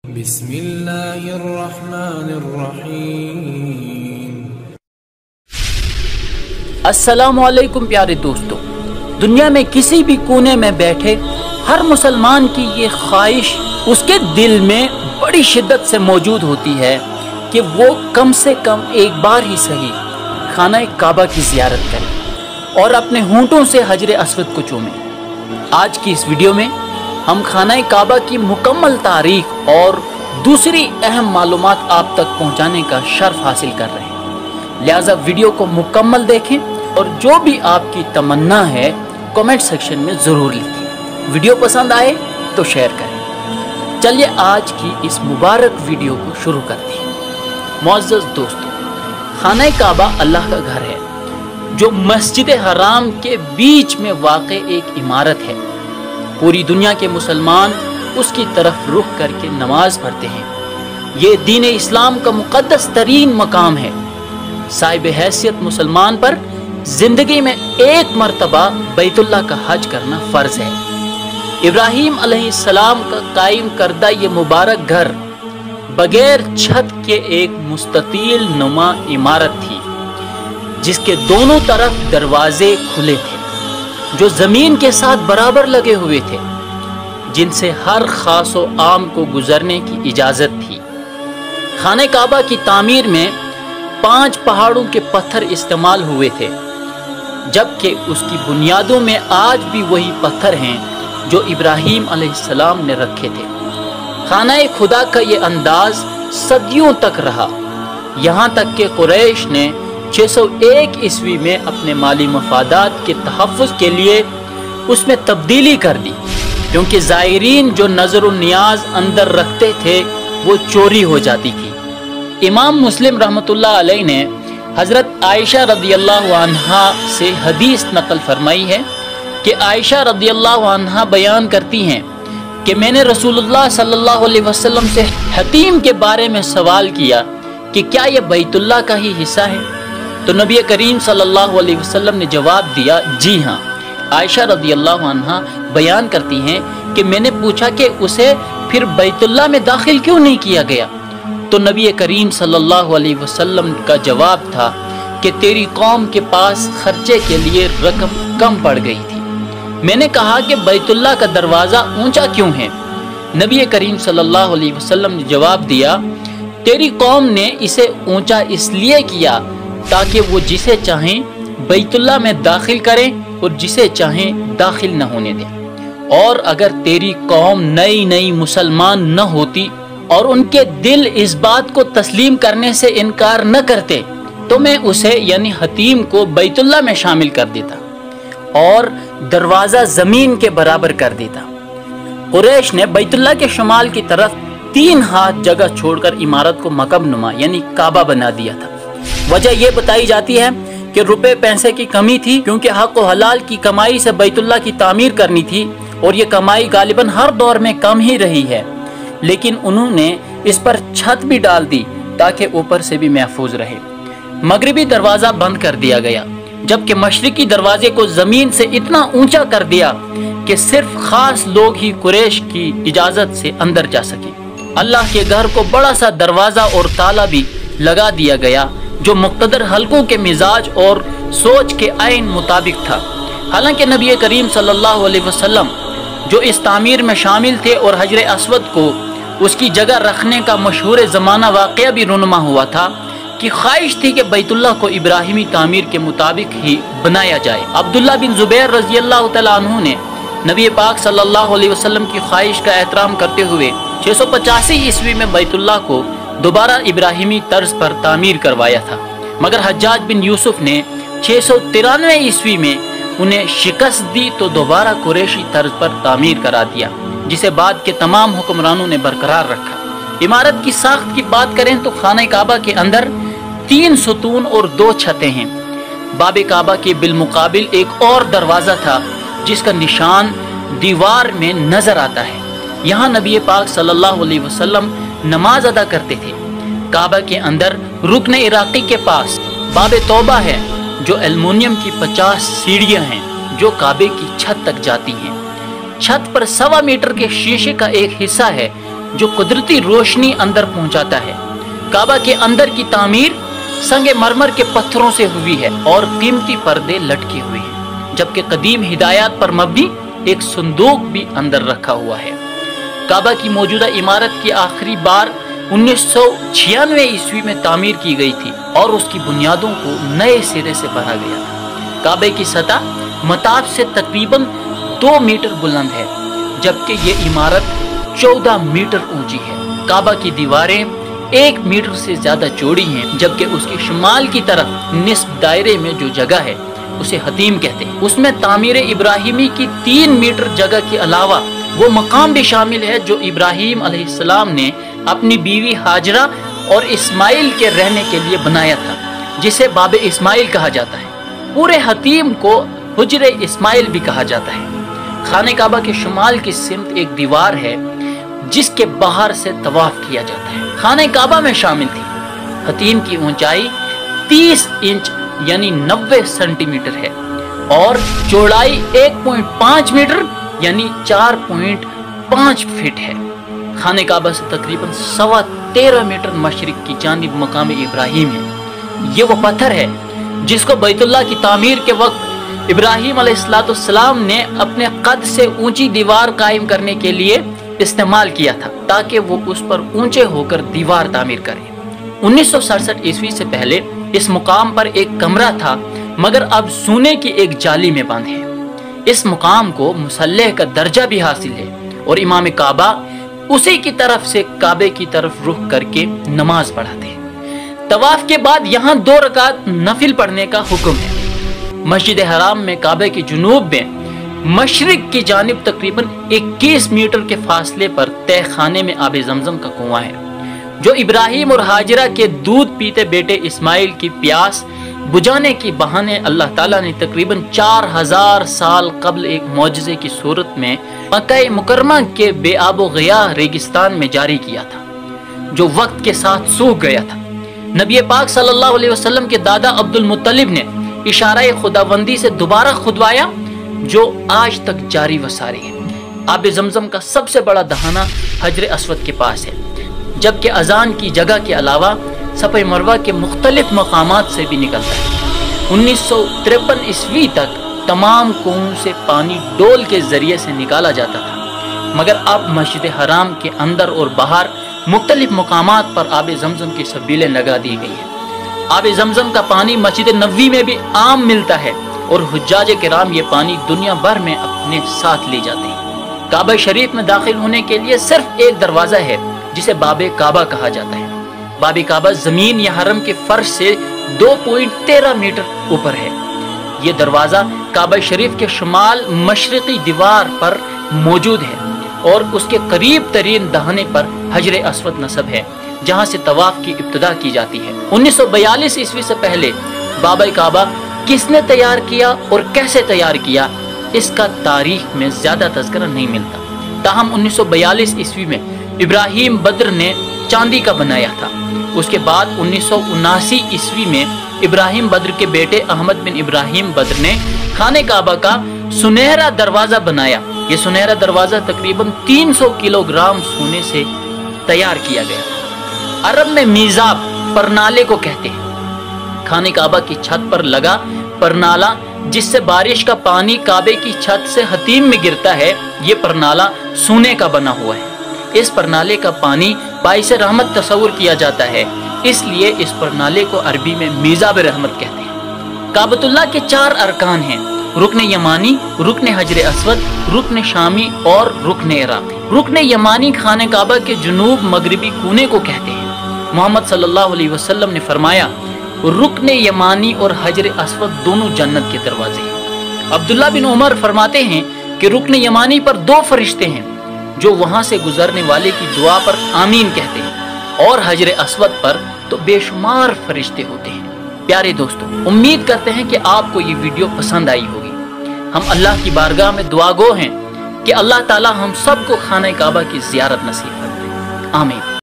बिस्मिल्लाहिर्रहमानिर्रहीम। अस्सलामु अलैकुम प्यारे दोस्तों, दुनिया में किसी भी कोने में बैठे हर मुसलमान की ये ख्वाहिश उसके दिल में बड़ी शिद्दत से मौजूद होती है कि वो कम से कम एक बार ही सही खाना काबा की ज़ियारत करे और अपने होंठों से हजर अस्वद को चूमे। आज की इस वीडियो में हम खाना काबा की मुकम्मल तारीख और दूसरी अहम मालूमात आप तक पहुंचाने का शर्फ हासिल कर रहे हैं, लिहाजा वीडियो को मुकम्मल देखें और जो भी आपकी तमन्ना है कमेंट सेक्शन में ज़रूर लिखें। वीडियो पसंद आए तो शेयर करें। चलिए आज की इस मुबारक वीडियो को शुरू करते हैं। मुअज़्ज़ज़ दोस्तों, खाना काबा अल्लाह का घर है जो मस्जिद हराम के बीच में वाक़ एक इमारत है। पूरी दुनिया के मुसलमान उसकी तरफ रुख करके नमाज पढ़ते हैं। ये दीन इस्लाम का मुक़द्दस तरीन मकाम है। साहिब हैसियत मुसलमान पर ज़िंदगी में एक मरतबा बैतुल्लाह का हज करना फ़र्ज़ है। इब्राहीम अलैहिस्सलाम का कायम करदा ये मुबारक घर बगैर छत के एक मुस्ततील नुमा इमारत थी जिसके दोनों तरफ दरवाजे खुले थे जो ज़मीन के साथ बराबर लगे हुए थे, जिनसे हर खास व आम को गुजरने की इजाज़त थी। खाने काबा की तामीर में 5 पहाड़ों के पत्थर इस्तेमाल हुए थे, जबकि उसकी बुनियादों में आज भी वही पत्थर हैं जो इब्राहीम अलैहिस्सलाम ने रखे थे। खाना खुदा का ये अंदाज सदियों तक रहा, यहाँ तक कि कुरैश ने 601 ईस्वी में अपने माली मफादात के तहफ़्फ़ुज़ के लिए उसमें तब्दीली कर दी, क्योंकि ज़ायरीन जो नज़र नियाज अंदर रखते थे वो चोरी हो जाती थी। इमाम मुस्लिम रहमतुल्लाह अलैह ने हज़रत आयशा रज़ियल्लाहु अन्हा से हदीस नकल फरमाई है कि आयशा रज़ियल्लाहु अन्हा बयान करती हैं कि मैंने रसूलुल्लाह सल्लल्लाहु अलैहि वसल्लम से हतीम के बारे में सवाल किया कि क्या यह बैतुल्लाह का ही हिस्सा है, तो नबी करीम सल्लल्लाहु अलैहि वसल्लम ने जवाब दिया, जी हाँ। आयशा रज़ियल्लाहु अन्हा बयान करती हैं कि मैंने पूछा कि उसे फिर बैतुल्लाह में दाखिल क्यों नहीं किया गया, तो नबी करीम सल्लल्लाहु अलैहि वसल्लम का जवाब था कि तेरी कौम के पास खर्चे के लिए रकम कम पड़ गई थी। मैंने कहा कि बैतुल्लाह का दरवाज़ा ऊंचा क्यों है? नबी करीम सल्लल्लाहु अलैहि वसल्लम ने जवाब दिया, तेरी कौम ने इसे ऊंचा इसलिए किया ताकि वो जिसे चाहें बैतुल्लाह में दाखिल करें और जिसे चाहें दाखिल न होने दें। और अगर तेरी कौम नई नई मुसलमान न होती और उनके दिल इस बात को तस्लीम करने से इनकार न करते तो मैं उसे यानी हतीम को बैतुल्लाह में शामिल कर देता और दरवाज़ा ज़मीन के बराबर कर देता। कुरैश ने बैतुल्लाह के शुमाल की तरफ 3 हाथ जगह छोड़कर इमारत को मकब नुमा यानी काबा बना दिया था। वजह यह बताई जाती है कि रुपए पैसे की कमी थी, क्योंकि हक व हलाल की कमाई से बैतुल्लाह की तामीर करनी थी और ये कमाई गालिबन हर दौर में कम ही रही है, लेकिन उन्होंने इस पर छत भी डाल दी ताकि ऊपर से भी महफूज रहे। मगरिबी दरवाज़ा बंद कर दिया गया, जबकि मशरिकी दरवाजे को ज़मीन से इतना ऊंचा कर दिया कि सिर्फ खास लोग ही कुरैश की इजाज़त से अंदर जा सके। अल्लाह के घर को बड़ा सा दरवाज़ा और ताला भी लगा दिया गया जो मुक़्तदर हल्कों के मिजाज और सोच के आइन मुताबिक था। हालांकि नबी करीम सल्लल्लाहु अलैहि वसल्लम जो इस तामीर में शामिल थे और हजर अस्वद को उसकी जगह रखने का मशहूर ज़माना वाक़या भी रुनमा हुआ था कि ख्वाहिश थी कि बैतुल्लाह को इब्राहिमी तामीर के मुताबिक ही बनाया जाए। अब्दुल्लाह बिन ज़ुबैर रज़ियल्लाहु तआला अन्हु ने नबी पाक सल्लल्लाहु अलैहि वसल्लम की ख्वाहिश का एहतराम करते हुए 685 ईस्वी में बैतुल्लाह को दोबारा इब्राहिमी तर्ज पर तामीर करवाया था, मगर हज्जाज बिन यूसुफ ने 693 ईस्वी में उन्हें शिकस्त दी तो दोबारा कुरैशी तर्ज पर तामीर करा दिया, जिसे बाद के तमाम हुक्मरानों ने बरकरार रखा। इमारत की साख्त की बात करें तो खाने काबा के अंदर 3 सुतून और 2 छतें हैं। बाबे काबा के बिलमुकाबिल एक और दरवाज़ा था जिसका निशान दीवार में नजर आता है। यहाँ नबी पाक सल्लल्लाहु अलैहि वसल्लम नमाज अदा करते थे। काबा के अंदर रुकन इराकी के पास बाबे तौबा है जो एल्युमिनियम की 50 सीढ़ियां हैं जो काबे की छत तक जाती हैं। छत पर 1.25 मीटर के शीशे का एक हिस्सा है जो कुदरती रोशनी अंदर पहुंचाता है। काबा के अंदर की तामीर संगे मरमर के पत्थरों से हुई है और कीमती पर्दे लटके हुए हैं, जबकि कदीम हिदायत पर मबनी एक संदूक भी अंदर रखा हुआ है। काबा की मौजूदा इमारत की आखिरी बार 1996 ईस्वी में तामीर की गई थी और उसकी बुनियादों को नए सिरे से भरा गया था। काबे की सतह मताब से तकरीबन 2 मीटर बुलंद है, जबकि ये इमारत 14 मीटर ऊंची है। काबा की दीवारें 1 मीटर से ज्यादा चौड़ी हैं, जबकि उसके शुमाल की तरफ निस्फ दायरे में जो जगह है उसे हतीम कहते हैं। उसमें तामीर इब्राहिमी की 3 मीटर जगह के अलावा वो मकाम भी शामिल है जो इब्राहिम अलैहिस्सलाम ने अपनी बीवी हाजरा और इस्माइल के रहने के लिए बनाया था, जिसे बाब इस्माइल कहा जाता है। पूरे हतीम को हुजरे इस्माइल भी कहा जाता है। खाने काबा के शुमाल की सिमत एक दीवार है जिसके बाहर से तवाफ किया जाता है। खाने काबा में शामिल थी। हतीम की ऊंचाई 30 इंच यानी 90 सेंटीमीटर है और चौड़ाई 1.5 मीटर यानी 4.5 फीट है। खाने काबा से तकरीबन 13.25 मीटर मशरिक की जानिब मकाम इब्राहिम है। ये वो पत्थर है जिसको बैतुल्लाह की तामीर के वक्त इब्राहिम अलैहिस्सलाम ने अपने कद से ऊंची दीवार कायम करने के लिए इस्तेमाल किया था, ताकि वो उस पर ऊंचे होकर दीवार तामीर करे। 1967 ईस्वी से पहले इस मुकाम पर एक कमरा था, मगर अब सोने की एक जाली में बंद है। इस मुकाम को मुसल्लेह का दर्जा भी हासिल है और इमाम काबा उसी की तरफ से काबे की तरफ रुख करके नमाज पढ़ाते हैं। तवाफ के बाद यहाँ 2 रकात नफिल पढ़ने का हुक्म है। मस्जिद हराम में काबे के जुनूब में मशरिक की जानिब तकरीबन 21 मीटर के फासले पर तहखाने में आबे जमजम का कुआं है, जो इब्राहिम और हाजिरा के दूध पीते बेटे इस्माइल की प्यास बुझाने की बहाने अल्लाह ताला ने तकरीबन 4000 साल कबल एक मौजज़े की सूरत में मक्का मुकर्रमा के बेआबो गया रेगिस्तान में जारी किया था, जो वक्त के साथ सूख गया था। नबी पाक सल्लल्लाहु अलैहि वसल्लम के दादा अब्दुल मुत्तलिब ने इशारा खुदाबंदी से दोबारा खुदवाया, जो आज तक जारी व सारी है। आबे जमजम का सबसे बड़ा दहाना हजर अस्वद के पास है, जबकि अजान की जगह के अलावा सफ़े मरवा के मुख्तलिफ मकामात से भी निकलता है। 1953 ईस्वी तक तमाम कुओं से पानी डोल के जरिए से निकाला जाता था, मगर अब मस्जिद हराम के अंदर और बाहर मुख्तलिफ मकामात पर आबे जमजम की सबीलें लगा दी गई है। आबे जमजम का पानी मस्जिद नबवी में भी आम मिलता है और हुज्जाज किराम ये पानी दुनिया भर में अपने साथ ले जाते हैं। काबा शरीफ में दाखिल होने के लिए सिर्फ एक दरवाजा है, जिसे बाबे काबा कहा जाता है। बाबे काबा जमीन या हरम के फर्श से 2.13 मीटर ऊपर है। ये दरवाजा काबा शरीफ के शुमाल मशरिकी दीवार पर मौजूद है और उसके करीब तरीन दहाने पर हजर अस्वद नस्ब है, जहाँ से तवाफ की इब्तिदा की जाती है। 1942 ईस्वी से पहले बाबे काबा किसने तैयार किया और कैसे तैयार किया, इसका तारीख में ज्यादा तज़किरा नहीं मिलता। ताहम 1942 ईस्वी में इब्राहिम बद्र ने चांदी का बनाया था। उसके बाद 1979 ईस्वी में इब्राहिम बद्र के बेटे अहमद बिन इब्राहिम बद्र ने खाने काबा का सुनहरा दरवाजा बनाया। ये सुनहरा दरवाजा तकरीबन 300 किलोग्राम सोने से तैयार किया गया। अरब में मीज़ाब परनाले को कहते हैं। खाने काबा की छत पर लगा परनाला, जिससे बारिश का पानी काबे की छत से हतीम में गिरता है, ये परनाला सोने का बना हुआ है। इस परनाले का पानी बाइस रहमत तस्वुर किया जाता है, इसलिए इस परनाले को अरबी में मीज़ाब रहमत कहते हैं। काबतुल्लाह के 4 अरकान हैं: रुकन यमानी, रुकन हजर अस्वद, रुकन शामी और रुकन इराक़ी। रुकन यमानी खाने काबा के जुनूब मगरिबी कोने को कहते हैं। मोहम्मद सल्लल्लाहु अलैहि वसल्लम ने फरमाया, रुकन यमानी और हजर अस्वद दोनों जन्नत के दरवाजे हैं। अब्दुल्ला बिन उमर फरमाते हैं कि रुकन यमानी पर 2 फरिश्ते हैं जो वहां से गुजरने वाले की दुआ पर आमीन कहते हैं, और हजर अस्वद पर तो बेशुमार फरिश्ते होते हैं। प्यारे दोस्तों, उम्मीद करते हैं कि आपको ये वीडियो पसंद आई होगी। हम अल्लाह की बारगाह में दुआगो हैं कि अल्लाह ताला हम सबको खाने काबा की ज़ियारत नसीब फरमाए। आमीन।